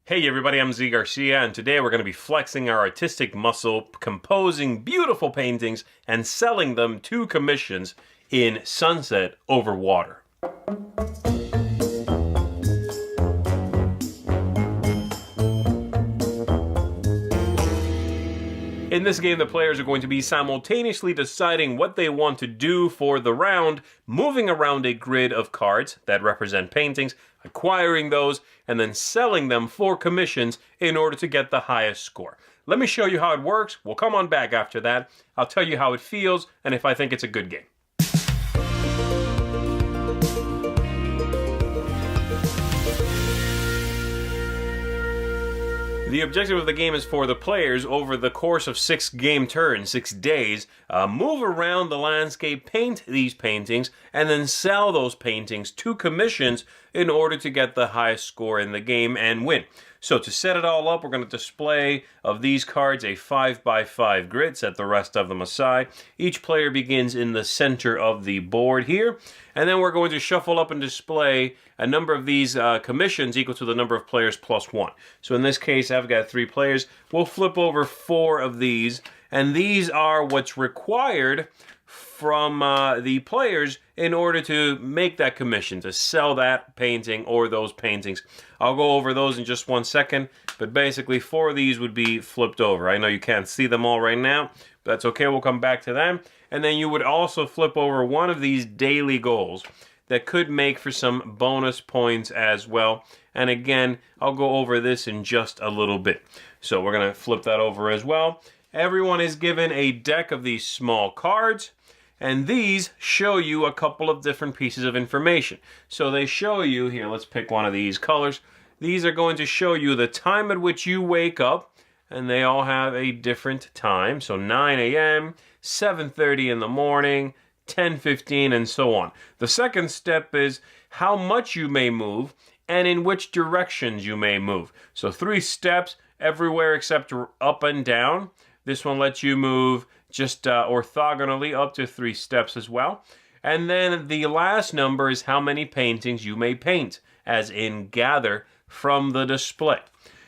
Hey everybody, I'm Z Garcia, and today we're going to be flexing our artistic muscle, composing beautiful paintings, and selling them to commissions in Sunset Over Water. In this game, the players are going to be simultaneously deciding what they want to do for the round, moving around a grid of cards that represent paintings, acquiring those, and then selling them for commissions in order to get the highest score. Let me show you how it works. We'll come on back after that. I'll tell you how it feels and if I think it's a good game. The objective of the game is for the players, over the course of 6 game turns, 6 days, move around the landscape, paint these paintings, and then sell those paintings to commissions in order to get the highest score in the game and win. So to set it all up, we're going to display of these cards a 5x5 grid, set the rest of them aside. Each player begins in the center of the board here, and then we're going to shuffle up and display a number of these commissions equal to the number of players plus 1. So in this case, I've got 3 players. We'll flip over 4 of these, and these are what's required from the players in order to make that commission, to sell that painting or those paintings. I'll go over those in just 1 second, but basically 4 of these would be flipped over. I know you can't see them all right now, but that's okay, we'll come back to them. And then you would also flip over one of these daily goals that could make for some bonus points as well. And again, I'll go over this in just a little bit. So we're going to flip that over as well. Everyone is given a deck of these small cards, and these show you a couple of different pieces of information. So they show you, here, let's pick one of these colors. These are going to show you the time at which you wake up, and they all have a different time. So 9 a.m., 7:30 in the morning, 10:15, and so on. The second step is how much you may move and in which directions you may move. So 3 steps everywhere except up and down. This one lets you move just orthogonally up to 3 steps as well. And then the last number is how many paintings you may paint, as in gather from the display.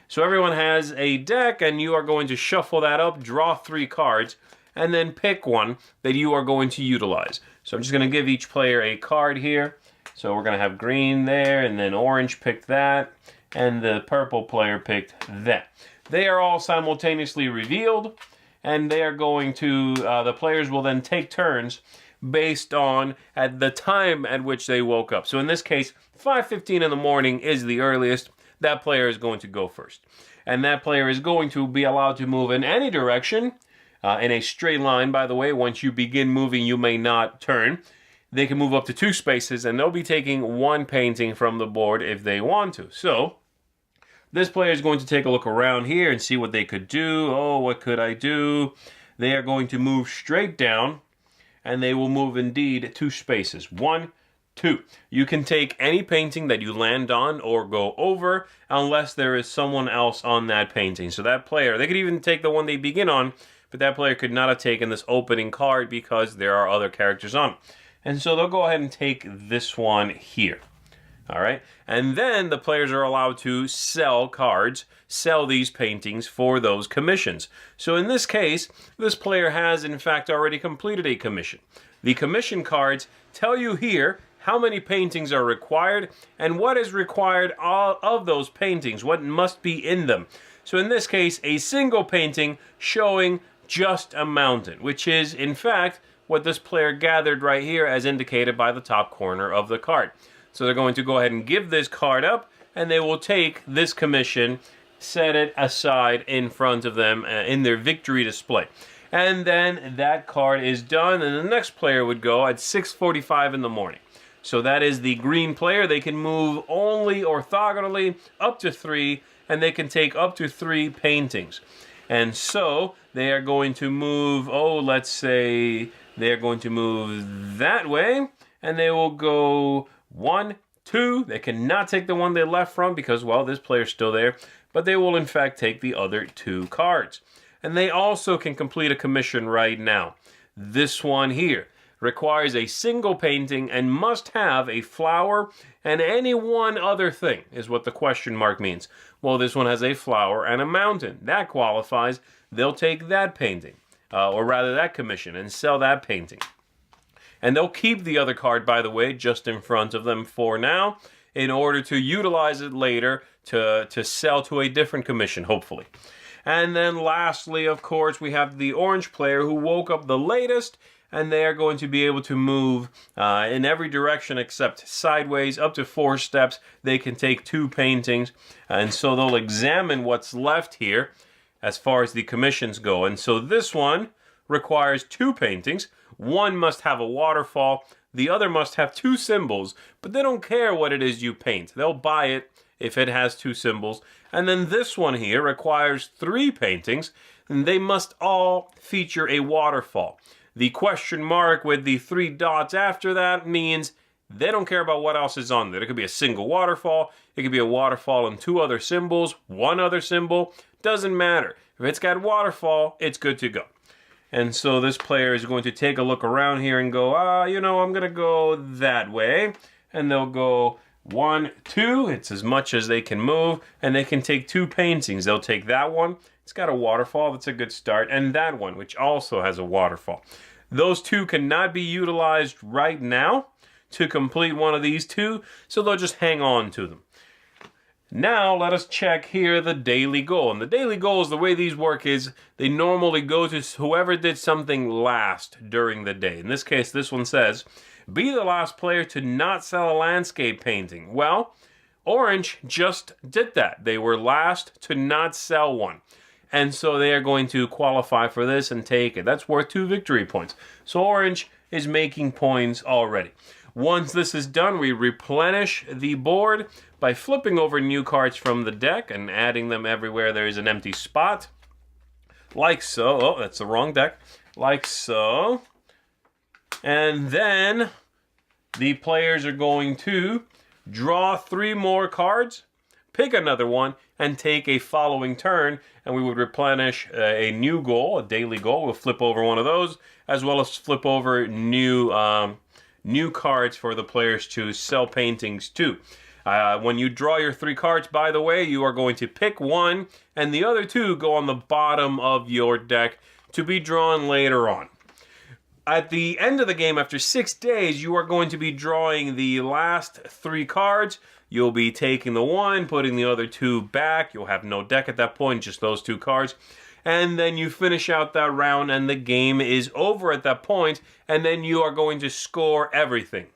So everyone has a deck, and you are going to shuffle that up, draw 3 cards, and then pick one that you are going to utilize. So I'm just going to give each player a card here. So we're going to have green there, and then orange picked that, and the purple player picked that. They are all simultaneously revealed, and they are going to, the players will then take turns based on at the time at which they woke up. So in this case, 5:15 in the morning is the earliest. That player is going to go first. And that player is going to be allowed to move in any direction, in a straight line, by the way. Once you begin moving, you may not turn. They can move up to 2 spaces, and they'll be taking 1 painting from the board if they want to. So this player is going to take a look around here and see what they could do. Oh, what could I do? They are going to move straight down, and they will move indeed 2 spaces. 1, 2. You can take any painting that you land on or go over unless there is someone else on that painting. So that player, they could even take the one they begin on, but that player could not have taken this opening card because there are other characters on it. And so they'll go ahead and take this one here. All right, and then the players are allowed to sell cards, sell these paintings for those commissions. So in this case, this player has in fact already completed a commission. The commission cards tell you here how many paintings are required and what is required of those paintings, what must be in them. So in this case, a single painting showing just a mountain, which is in fact what this player gathered right here as indicated by the top corner of the card. So they're going to go ahead and give this card up, and they will take this commission, set it aside in front of them in their victory display. And then that card is done, and the next player would go at 6:45 in the morning. So that is the green player. They can move only orthogonally up to 3, and they can take up to 3 paintings. And so they are going to move, let's say they are going to move that way, and they will go 1, 2. They cannot take the one they left from because, well, this player's still there, but they will in fact take the other 2 cards. And they also can complete a commission right now. This one here requires a single painting and must have a flower and any one other thing, is what the question mark means. Well, this one has a flower and a mountain. That qualifies. They'll take that painting, or rather that commission, and sell that painting. And they'll keep the other card, by the way, just in front of them for now, in order to utilize it later to sell to a different commission, hopefully. And then lastly, of course, we have the orange player who woke up the latest, and they are going to be able to move in every direction except sideways, up to 4 steps. They can take 2 paintings, and so they'll examine what's left here as far as the commissions go. And so this one requires 2 paintings. One must have a waterfall, the other must have 2 symbols, but they don't care what it is you paint. They'll buy it if it has 2 symbols. And then this one here requires 3 paintings, and they must all feature a waterfall. The question mark with the 3 dots after that means they don't care about what else is on there. It could be a single waterfall. It could be a waterfall and 2 other symbols, 1 other symbol. Doesn't matter. If it's got waterfall, it's good to go. And so this player is going to take a look around here and go, I'm going to go that way. And they'll go 1, 2. It's as much as they can move. And they can take 2 paintings. They'll take that one. It's got a waterfall. That's a good start. And that one, which also has a waterfall. Those 2 cannot be utilized right now to complete one of these 2. So they'll just hang on to them. Now, let us check here the daily goal. And the daily goals, the way these work is they normally go to whoever did something last during the day. In this case, this one says, be the last player to not sell a landscape painting. Well, Orange just did that. They were last to not sell one. And so they are going to qualify for this and take it. That's worth 2 victory points. So Orange is making points already. Once this is done, we replenish the board by flipping over new cards from the deck and adding them everywhere there is an empty spot. Like so. Oh, that's the wrong deck. Like so. And then the players are going to draw 3 more cards, pick another one, and take a following turn. And we would replenish a new goal, a daily goal. We'll flip over one of those, as well as flip over new cards for the players to sell paintings to. When you draw your 3 cards, by the way, you are going to pick one, and the other 2 go on the bottom of your deck to be drawn later on. At the end of the game, after 6 days, you are going to be drawing the last 3 cards. You'll be taking the one, putting the other 2 back. You'll have no deck at that point, just those 2 cards. And then you finish out that round, and the game is over at that point, and then you are going to score everything.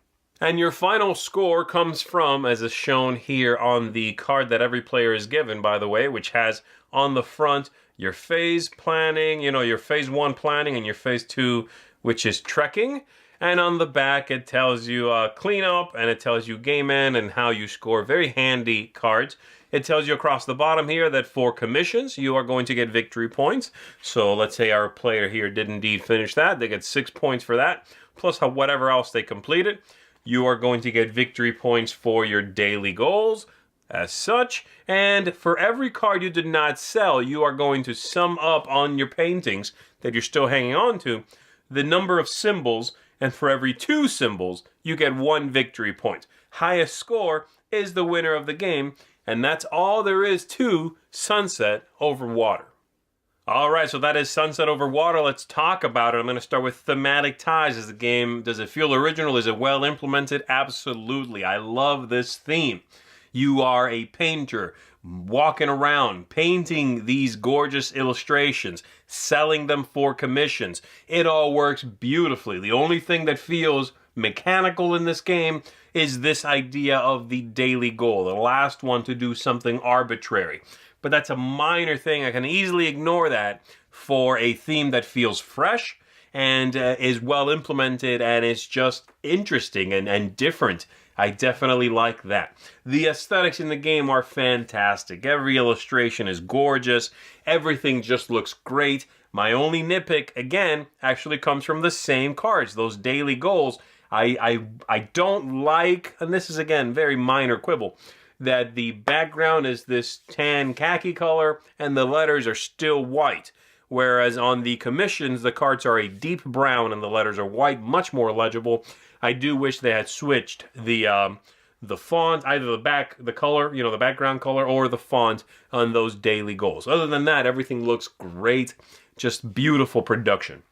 And your final score comes from, as is shown here on the card that every player is given, by the way, which has on the front your phase planning, your phase 1 planning, and your phase 2, which is trekking. And on the back, it tells you cleanup, and it tells you game end and how you score. Very handy cards. It tells you across the bottom here that for commissions, you are going to get victory points. So let's say our player here did indeed finish that. They get 6 points for that, plus whatever else they completed. You are going to get victory points for your daily goals as such. And for every card you did not sell, you are going to sum up on your paintings that you're still hanging on to the number of symbols. And for every 2 symbols, you get 1 victory point. Highest score is the winner of the game. And that's all there is to Sunset Over Water. All right, so that is Sunset Over Water. Let's talk about it. I'm going to start with thematic ties. Is the game, does it feel original? Is it well implemented? Absolutely. I love this theme. You are a painter walking around, painting these gorgeous illustrations, selling them for commissions. It all works beautifully. The only thing that feels mechanical in this game is this idea of the daily goal, the last one to do something arbitrary. But that's a minor thing. I can easily ignore that for a theme that feels fresh and is well implemented and is just interesting and different. I definitely like that. The aesthetics in the game are fantastic. Every illustration is gorgeous. Everything just looks great. My only nitpick, again, actually comes from the same cards, those daily goals. I don't like, and this is again very minor quibble, that the background is this tan khaki color and the letters are still white. Whereas on the commissions, the cards are a deep brown and the letters are white, much more legible. I do wish they had switched the the font, either the color, the background color, or the font on those daily goals. Other than that, everything looks great. Just beautiful production.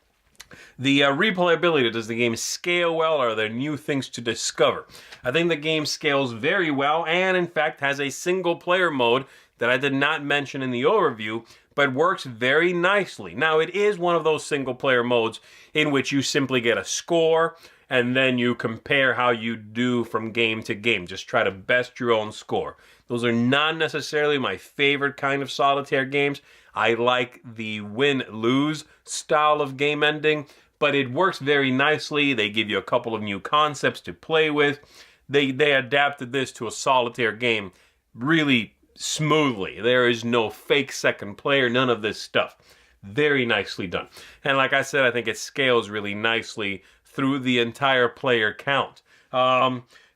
The replayability, does the game scale well? Are there new things to discover? I think the game scales very well and, in fact, has a single-player mode that I did not mention in the overview, but works very nicely. Now, it is one of those single-player modes in which you simply get a score and then you compare how you do from game to game. Just try to best your own score. Those are not necessarily my favorite kind of solitaire games. I like the win-lose style of game ending, but it works very nicely. They give you a couple of new concepts to play with. They adapted this to a solitaire game really smoothly. There is no fake second player, none of this stuff. Very nicely done. And like I said, I think it scales really nicely through the entire player count.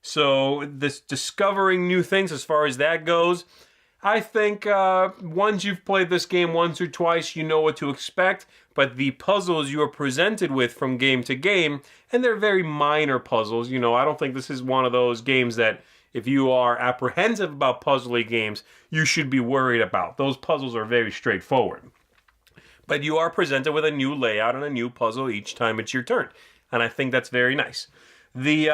So this discovering new things as far as that goes, I think once you've played this game once or twice, you know what to expect, but the puzzles you are presented with from game to game, and they're very minor puzzles, I don't think this is one of those games that if you are apprehensive about puzzly games, you should be worried about. Those puzzles are very straightforward. But you are presented with a new layout and a new puzzle each time it's your turn, and I think that's very nice. The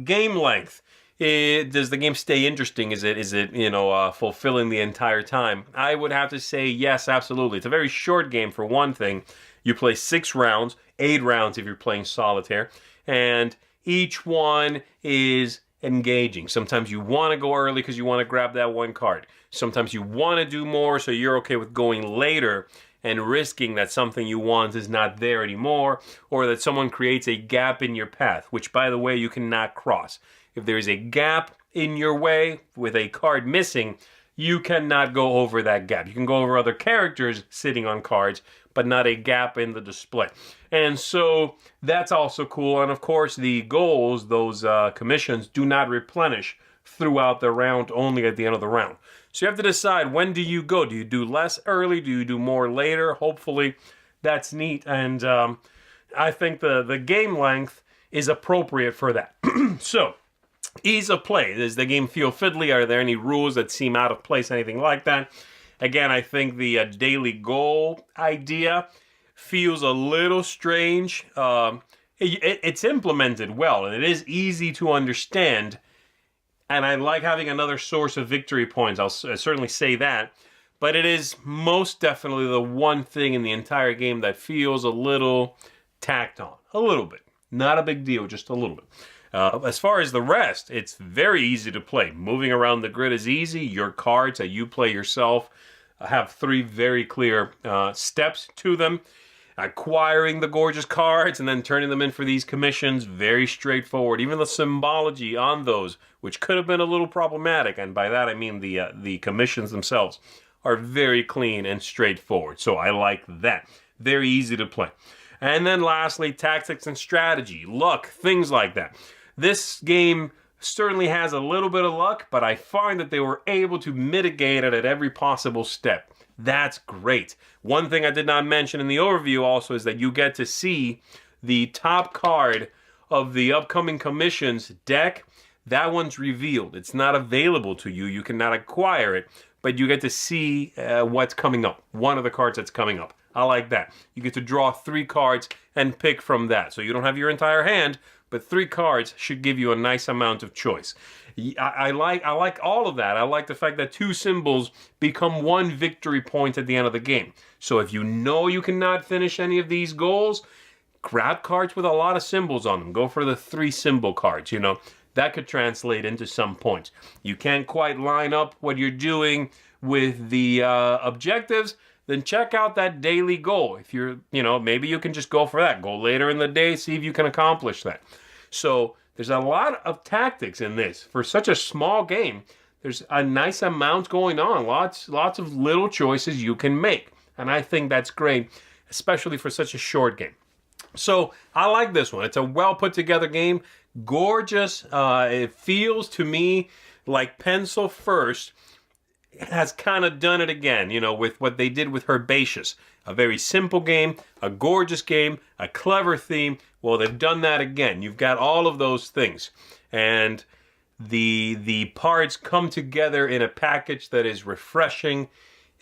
game length. Does the game stay interesting? Is it fulfilling the entire time? I would have to say yes, absolutely. It's a very short game for one thing. You play 6 rounds, 8 rounds if you're playing solitaire, and each one is engaging. Sometimes you want to go early because you want to grab that one card. Sometimes you want to do more, so you're okay with going later and risking that something you want is not there anymore, or that someone creates a gap in your path, which, by the way, you cannot cross. If there is a gap in your way with a card missing, you cannot go over that gap. You can go over other characters sitting on cards, but not a gap in the display. And so that's also cool. And of course, the goals, those commissions, do not replenish throughout the round, only at the end of the round. So you have to decide, when do you go? Do you do less early? Do you do more later? Hopefully that's neat. And I think the game length is appropriate for that. So, ease of play. Does the game feel fiddly? Are there any rules that seem out of place? Anything like that? Again, I think the daily goal idea feels a little strange. It's implemented well, and it is easy to understand. And I like having another source of victory points. I'll certainly say that. But it is most definitely the one thing in the entire game that feels a little tacked on. A little bit. Not a big deal, just a little bit. As far as the rest, it's very easy to play. Moving around the grid is easy. Your cards that you play yourself have 3 very clear steps to them. Acquiring the gorgeous cards and then turning them in for these commissions, very straightforward. Even the symbology on those, which could have been a little problematic, and by that I mean the commissions themselves, are very clean and straightforward. So I like that. Very easy to play. And then lastly, tactics and strategy, luck, things like that. This game certainly has a little bit of luck, but I find that they were able to mitigate it at every possible step. That's great. One thing I did not mention in the overview also is that you get to see the top card of the upcoming commissions deck. That one's revealed. It's not available to you. You cannot acquire it, but you get to see what's coming up. One of the cards that's coming up. I like that. You get to draw 3 cards and pick from that. So you don't have your entire hand, but 3 cards should give you a nice amount of choice. I like all of that. I like the fact that 2 symbols become 1 victory point at the end of the game. So if you know you cannot finish any of these goals, grab cards with a lot of symbols on them. Go for the 3 symbol cards, That could translate into some points. You can't quite line up what you're doing with the objectives, then check out that daily goal. If you're, maybe you can just go for that. Go later in the day, see if you can accomplish that. So there's a lot of tactics in this. For such a small game, there's a nice amount going on. Lots of little choices you can make. And I think that's great, especially for such a short game. So I like this one. It's a well put together game. Gorgeous. It feels to me like Pencil First has kind of done it again, with what they did with Herbaceous. A very simple game, a gorgeous game, a clever theme. Well, they've done that again. You've got all of those things. And the parts come together in a package that is refreshing,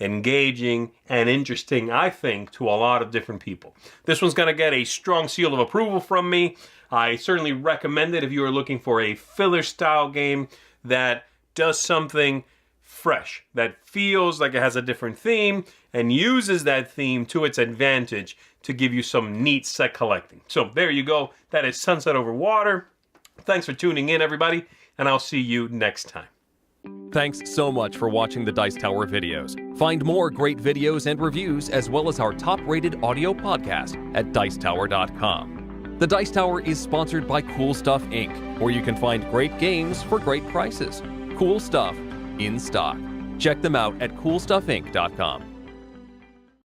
engaging, and interesting, I think, to a lot of different people. This one's going to get a strong seal of approval from me. I certainly recommend it if you are looking for a filler-style game that does something fresh, that feels like it has a different theme, and uses that theme to its advantage to give you some neat set collecting. So there you go. That is Sunset Over Water. Thanks for tuning in, everybody, and I'll see you next time. Thanks so much for watching the Dice Tower videos. Find more great videos and reviews, as well as our top-rated audio podcast at Dicetower.com. The Dice Tower is sponsored by Cool Stuff Inc., where you can find great games for great prices. Cool stuff in stock. Check them out at CoolStuffInc.com.